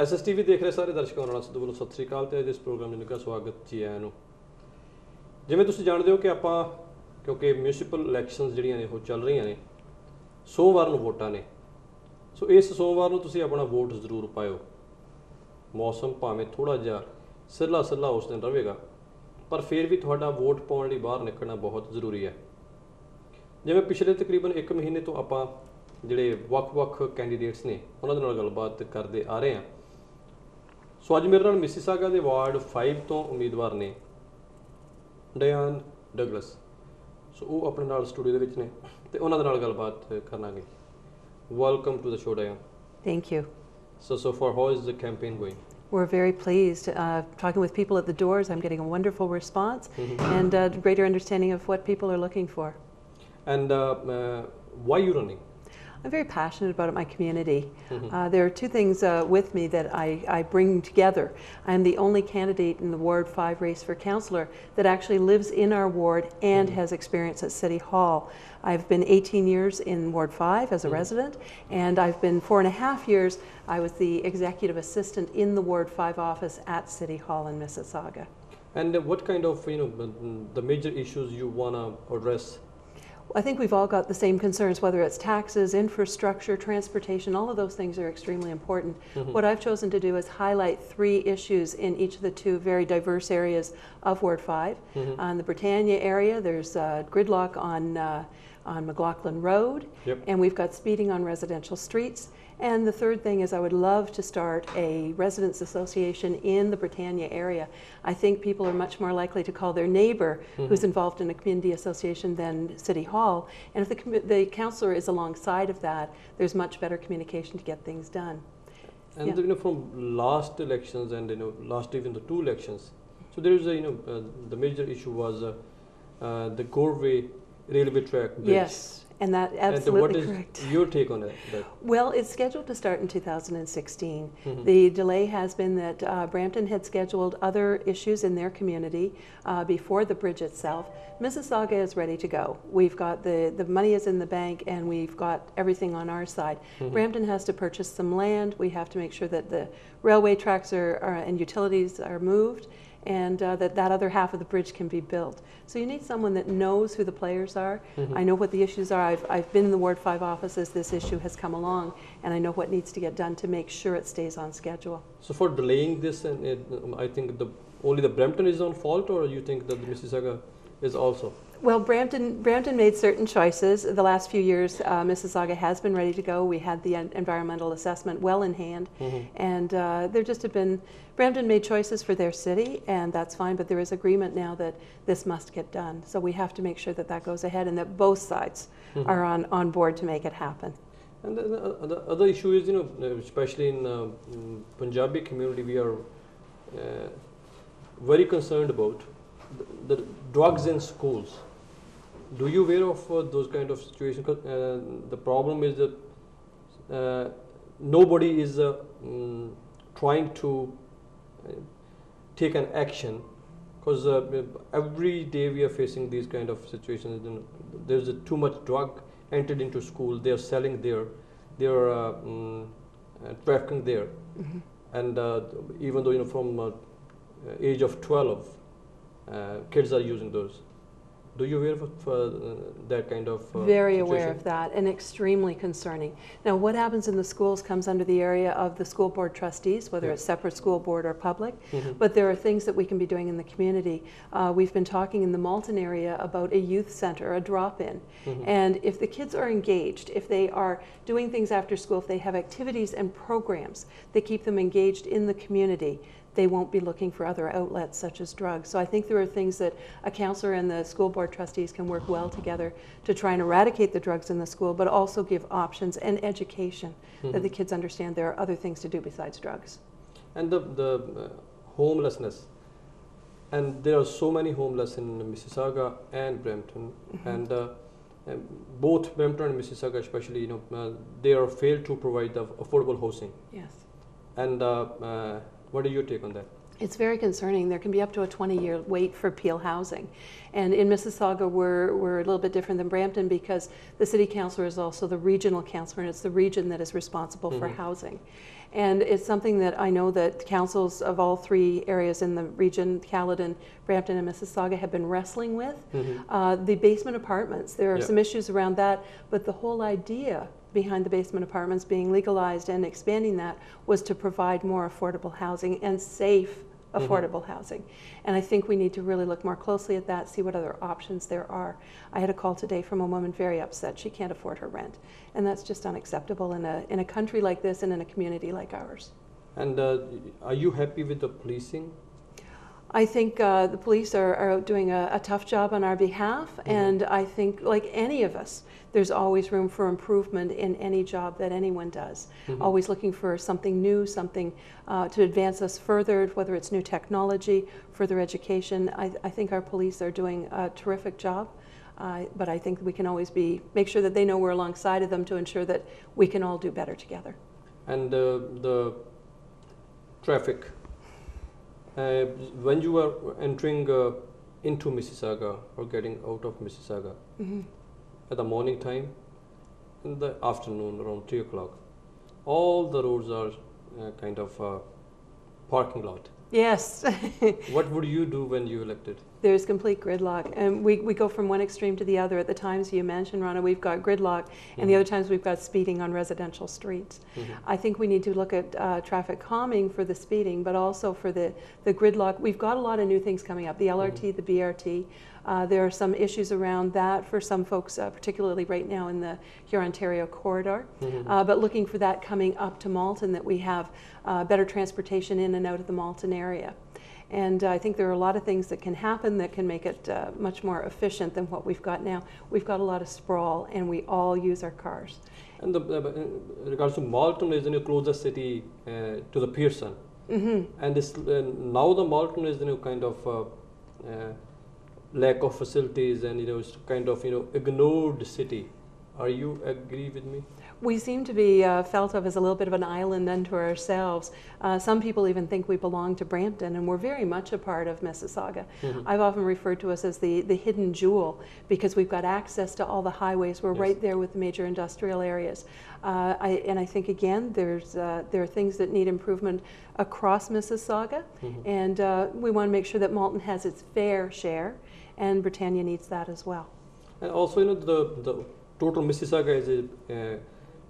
SSTV ਦੇਖ ਰਹੇ ਸਾਰੇ ਦਰਸ਼ਕਾਂ ਨੂੰ ਸਿੱਧੂ ਵੱਲੋਂ ਸਤਿ ਸ੍ਰੀ ਅਕਾਲ ਤੇ ਅੱਜ ਇਸ ਪ੍ਰੋਗਰਾਮ ਨੂੰ ਸਵਾਗਤ ਜੀ ਆਇਆਂ ਨੂੰ। ਜਿਵੇਂ ਤੁਸੀਂ ਜਾਣਦੇ ਹੋ ਕਿ ਆਪਾਂ ਕਿਉਂਕਿ ਮਿਊਨਿਸਪਲ ਇਲੈਕਸ਼ਨਸ ਜਿਹੜੀਆਂ ਨੇ ਉਹ ਚੱਲ ਰਹੀਆਂ ਨੇ, ਸੋਮਵਾਰ ਨੂੰ ਵੋਟਾਂ ਨੇ। ਸੋ ਇਸ ਸੋਮਵਾਰ ਨੂੰ ਤੁਸੀਂ ਆਪਣਾ ਵੋਟ ਜ਼ਰੂਰ ਪਾਇਓ। ਮੌਸਮ ਭਾਵੇਂ ਥੋੜਾ ਜਿਹਾ ਸਿੱਲਾ ਸਿੱਲਾ ਉਸ ਦਿਨ ਰਹੇਗਾ, ਪਰ ਫਿਰ ਵੀ ਤੁਹਾਡਾ ਵੋਟ ਪਾਉਣ ਲਈ ਬਾਹਰ ਨਿਕਲਣਾ ਬਹੁਤ ਜ਼ਰੂਰੀ ਹੈ। ਜਿਵੇਂ ਪਿਛਲੇ ਤਕਰੀਬਨ 1 ਮਹੀਨੇ ਤੋਂ ਆਪਾਂ ਜਿਹੜੇ ਵੱਖ-ਵੱਖ ਕੈਂਡੀਡੇਟਸ ਨੇ ਉਹਨਾਂ ਦੇ ਨਾਲ ਗੱਲਬਾਤ ਕਰਦੇ ਆ ਰਹੇ ਹਾਂ। ਸੋ ਅੱਜ ਮੇਰੇ ਨਾਲ ਮਿਸੀਸਾਗਾ ਦੇ ਵਾਰਡ 5 ਤੋਂ ਉਮੀਦਵਾਰ ਨੇ ਡਿਆਨ ਡਗਲਸ। ਸੋ ਉਹ ਆਪਣੇ ਨਾਲ ਸਟੂਡੀਓ ਦੇ ਵਿੱਚ ਨੇ ਤੇ ਉਹਨਾਂ ਦੇ ਨਾਲ ਗੱਲਬਾਤ ਕਰਾਂਗੇ। Welcome to the show Dayan. Thank you. So far, how is the campaign going? We're very pleased. Talking with people at the doors, I'm getting a wonderful response and a greater understanding of what people are looking for. And why are you running? I'm very passionate about my community. There are two things with me that I bring together. I'm the only candidate in the Ward 5 race for councillor that actually lives in our ward and has experience at City Hall. I've been 18 years in Ward 5 as a resident, and I've been 4.5 years. I was the executive assistant in the Ward 5 office at City Hall in Mississauga. And what kind of, the major issues you want to address? I think we've all got the same concerns, whether it's taxes, infrastructure, transportation, all of those things are extremely important. What I've chosen to do is highlight 3 issues in each of the 2 very diverse areas of Ward 5. On the Britannia area, there's gridlock on McLaughlin Road, and we've got speeding on residential streets. And the third thing is I would love to start a residents association in the Britannia area. I think people are much more likely to call their neighbour who's involved in a community association than City Hall. And if the councillor is alongside of that, there's much better communication to get things done. And from last elections and last even the 2 elections, so there is a the major issue was the Goreway railway track bridge. Yes. And that absolutely correct. What is your take on that? Well, it's scheduled to start in 2016. The delay has been that Brampton had scheduled other issues in their community before the bridge itself. Mississauga is ready to go. We've got the money is in the bank and we've got everything on our side. Brampton has to purchase some land. We have to make sure that the railway tracks and utilities are moved, and that other half of the bridge can be built. So you need someone that knows who the players are. I know what the issues are. I've been in the Ward 5 offices. This issue has come along, and I know what needs to get done to make sure it stays on schedule. So for delaying this, and I think only the Brampton is on fault, or you think that the Mississauga is also? Well, Brampton made certain choices. The last few years, Mississauga has been ready to go. We had the environmental assessment well in hand, and there just have been, Brampton made choices for their city, and that's fine, but there is agreement now that this must get done. So we have to make sure that that goes ahead and that both sides are on board to make it happen. And the other issue is, especially in Punjabi community, we are very concerned about the drugs in schools. Do you aware of those kind of situations? The problem is that nobody is trying to take an action, because every day we are facing these kind of situations. There's too much drug entered into school. They are selling there. They are trafficking there, and even though from age of 12, kids are using those. Do you aware of that kind of Very situation? aware of that, and extremely concerning. Now, what happens in the schools comes under the area of the school board trustees, whether it's separate school board or public, but there are things that we can be doing in the community. We've been talking in the Malton area about a youth center, a drop-in, and if the kids are engaged, if they are doing things after school, if they have activities and programs that keep them engaged in the community, they won't be looking for other outlets such as drugs. So I think there are things that a councillor and the school board trustees can work well together to try and eradicate the drugs in the school, but also give options and education that the kids understand there are other things to do besides drugs. And the homelessness, and there are so many homeless in Mississauga and Brampton, and both Brampton and Mississauga especially, they are failed to provide the affordable housing. Yes. And what is your take on that? It's very concerning. There can be up to a 20-year wait for Peel housing. And in Mississauga, we're a little bit different than Brampton because the city councillor is also the regional councillor, and it's the region that is responsible for housing. And it's something that I know that councils of all three areas in the region, Caledon, Brampton, and Mississauga, have been wrestling with. The basement apartments, there are some issues around that, but the whole idea behind the basement apartments being legalized and expanding that was to provide more affordable housing and safe affordable housing. And I think we need to really look more closely at that, see what other options there are. I had a call today from a woman very upset. She can't afford her rent. And that's just unacceptable in a country like this and in a community like ours. And are you happy with the policing? I think the police are out doing a tough job on our behalf, and I think, like any of us, there's always room for improvement in any job that anyone does. Always looking for something new, something to advance us further, whether it's new technology, further education. I think our police are doing a terrific job, but I think we can always make sure that they know we're alongside of them to ensure that we can all do better together. And the traffic. When you are entering into Mississauga or getting out of Mississauga at the morning time, in the afternoon around 3 o'clock, all the roads are kind of parking lot. Yes. What would you do when you elected? There's complete gridlock, and we go from one extreme to the other. At the times you mentioned, Rana, we've got gridlock, and the other times we've got speeding on residential streets. I think we need to look at traffic calming for the speeding, but also for the gridlock. We've got a lot of new things coming up, the LRT, the BRT. There are some issues around that for some folks, particularly right now in the Huron-Ontario corridor. But looking for that coming up to Malton, that we have better transportation in and out of the Malton area. And I think there are a lot of things that can happen that can make it much more efficient than what we've got now. We've got a lot of sprawl, and we all use our cars. And in regards to Malton is in a closest city to the Pearson. And this, now the Malton is kind of lack of facilities, and it's kind of ignored city. Are you agree with me? We seem to be felt of as a little bit of an island unto ourselves. Some people even think we belong to Brampton, and we're very much a part of Mississauga. I've often referred to us as the hidden jewel because we've got access to all the highways. We're right there with the major industrial areas. And I think, again, there are things that need improvement across Mississauga, and we want to make sure that Malton has its fair share, and Britannia needs that as well. And also, the total Mississauga is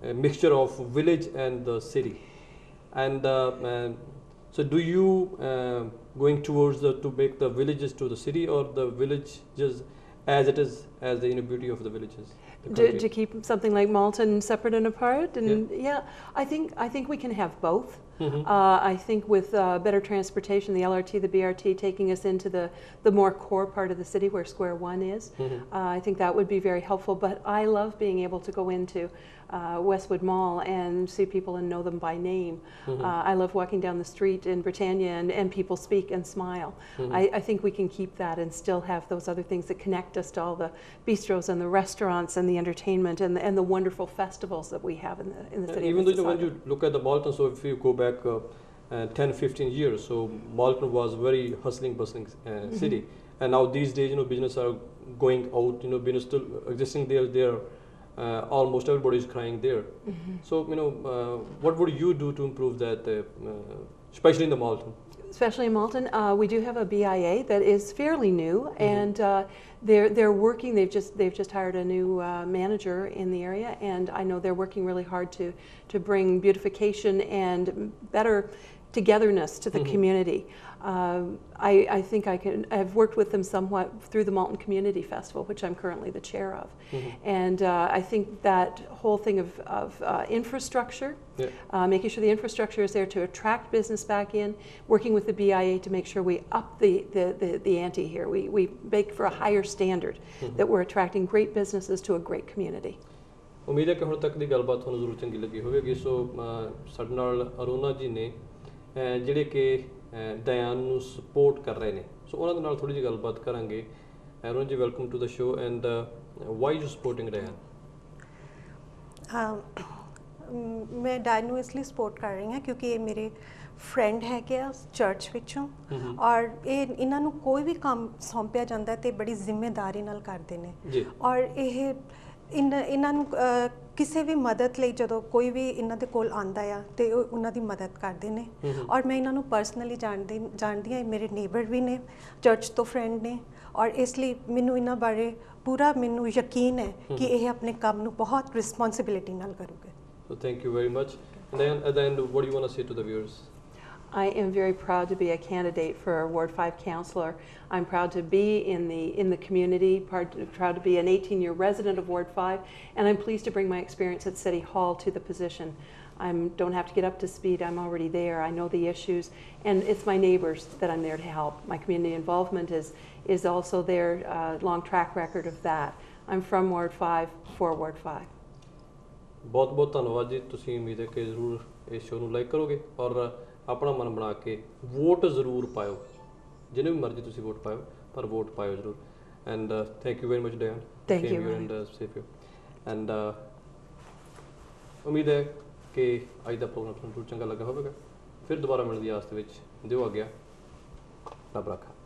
a mixture of village and the city. And so do you going towards to make the villages to the city, or the village just as it is, as the beauty of the villages? To keep something like Malton separate and apart? And I think we can have both. I think with better transportation, the LRT, the BRT taking us into the more core part of the city where Square One is, I think that would be very helpful. But I love being able to go into Westwood Mall and see people and know them by name. I love walking down the street in Britannia and people speak and smile. I think we can keep that and still have those other things that connect us to all the bistros and the restaurants and the entertainment and the wonderful festivals that we have in the city. Even of though when you look at the Malton, so if you go back 10-15 years, so Malton was very hustling, bustling city, and now these days business are going out, business still existing there. Almost everybody is crying there. So what would you do to improve that, especially in the Malton? Especially in Malton, we do have a BIA that is fairly new, and they're working. They've just hired a new manager in the area, and I know they're working really hard to bring beautification and better togetherness to the community. I think I've worked with them somewhat through the Malton Community Festival, which I'm currently the chair of. And I think that whole thing of infrastructure, making sure the infrastructure is there to attract business back in, working with the BIA to make sure we up the ante here. We make for a higher standard, that we're attracting great businesses to a great community. उम्मीद है कि ਹੁਣ ਤੱਕ ਦੀ ਗੱਲਬਾਤ ਤੁਹਾਨੂੰ ਜ਼ਰੂਰ ਚੰਗੀ ਲੱਗੀ ਹੋਵੇਗੀ। ਸੋ ਸਾਡੇ ਨਾਲ ਅਰੁਣਾ ਜੀ ਨੇ ਜਿਹੜੇ ਕਿ ਡਿਆਨ ਨੂੰ ਸਪੋਰਟ ਕਰ ਰਹੇ ਨੇ, ਸੋ ਉਹਨਾਂ ਦੇ ਨਾਲ ਥੋੜੀ ਜਿਹੀ ਗੱਲਬਾਤ ਕਰਾਂਗੇ। Aruna ji, welcome to the show, and why you supporting Dayan? मैं डायन ਨੂੰ ਇਸ ਲਈ ਸਪੋਰਟ ਕਰ ਰਹੀ ਹਾਂ ਕਿਉਂਕਿ ਇਹ ਮੇਰੇ ਫਰੈਂਡ ਹੈਗੇ ਆ ਚਰਚ ਵਿੱਚੋਂ ਔਰ ਇਹਨਾਂ ਨੂੰ ਕੋਈ ਵੀ ਕੰਮ ਸੌਂਪਿਆ ਜਾਂਦਾ ਤੇ ਬੜੀ ਜ਼ਿੰਮੇਵਾਰੀ ਨਾਲ ਕਰਦੇ ਨੇ ਜੀ ਔਰ ਇਹ ਇਹਨਾਂ ਨੂੰ ਕਿਸੇ ਵੀ ਮਦਦ ਲਈ ਜਦੋਂ ਕੋਈ ਵੀ ਇਹਨਾਂ ਦੇ ਕੋਲ ਆਂਦਾ ਆ ਤੇ ਉਹ ਉਹਨਾਂ ਦੀ ਮਦਦ ਕਰਦੇ ਨੇ ਔਰ ਮੈਂ ਇਹਨਾਂ ਨੂੰ ਪਰਸਨਲੀ ਜਾਣਦੀ ਹਾਂ ਮੇਰੇ ਨੇਬਰ ਵੀ ਨੇ ਚਰਚ ਤੋਂ ਫਰੈਂਡ ਨੇ ਔਰ ਇਸ ਲਈ ਮੈਨੂੰ ਇਹਨਾਂ ਬਾਰੇ ਪੂਰਾ ਮੈਨੂੰ ਯਕੀਨ ਹੈ ਕਿ ਇਹ ਆਪਣੇ ਕੰਮ ਨੂੰ ਬਹੁਤ ਰਿਸਪੌਂਸਿਬਿਲਿਟੀ ਨਾਲ ਕਰੂਗੇ So thank you very much. And then at the end, what do you want to say to the viewers? I am very proud to be a candidate for Ward 5 councillor. I'm proud to be in the community, proud to be an 18-year resident of Ward 5, and I'm pleased to bring my experience at City Hall to the position. I don't have to get up to speed. I'm already there. I know the issues, and it's my neighbours that I'm there to help. My community involvement is also there, long track record of that. I'm from Ward 5 for Ward 5. ਬਹੁਤ ਬਹੁਤ ਧੰਨਵਾਦ ਜੀ ਤੁਸੀਂ ਉਮੀਦ ਹੈ ਕਿ ਜ਼ਰੂਰ ਇਸ ਸ਼ੋਅ ਨੂੰ ਲਾਈਕ ਕਰੋਗੇ ਔਰ ਆਪਣਾ ਮਨ ਬਣਾ ਕੇ ਵੋਟ ਜ਼ਰੂਰ ਪਾਇਓ ਜਿਹਨੂੰ ਵੀ ਮਰਜ਼ੀ ਤੁਸੀਂ ਵੋਟ ਪਾਇਓ ਪਰ ਵੋਟ ਪਾਇਓ ਜ਼ਰੂਰ and thank you very much then thank you and safe you and ਉਮੀਦ ਹੈ ਕਿ ਅੱਜ ਦਾ ਪ੍ਰੋਗਰਾਮ ਤੁਹਾਨੂੰ ਚੰਗਾ ਲੱਗਾ ਹੋਵੇਗਾ ਫਿਰ ਦੁਬਾਰਾ ਮਿਲਣ ਦੀ ਆਸ ਦੇ ਵਿੱਚ ਦਿਓ ਆ ਗਿਆ ਰੱਬ ਰਾਖਾ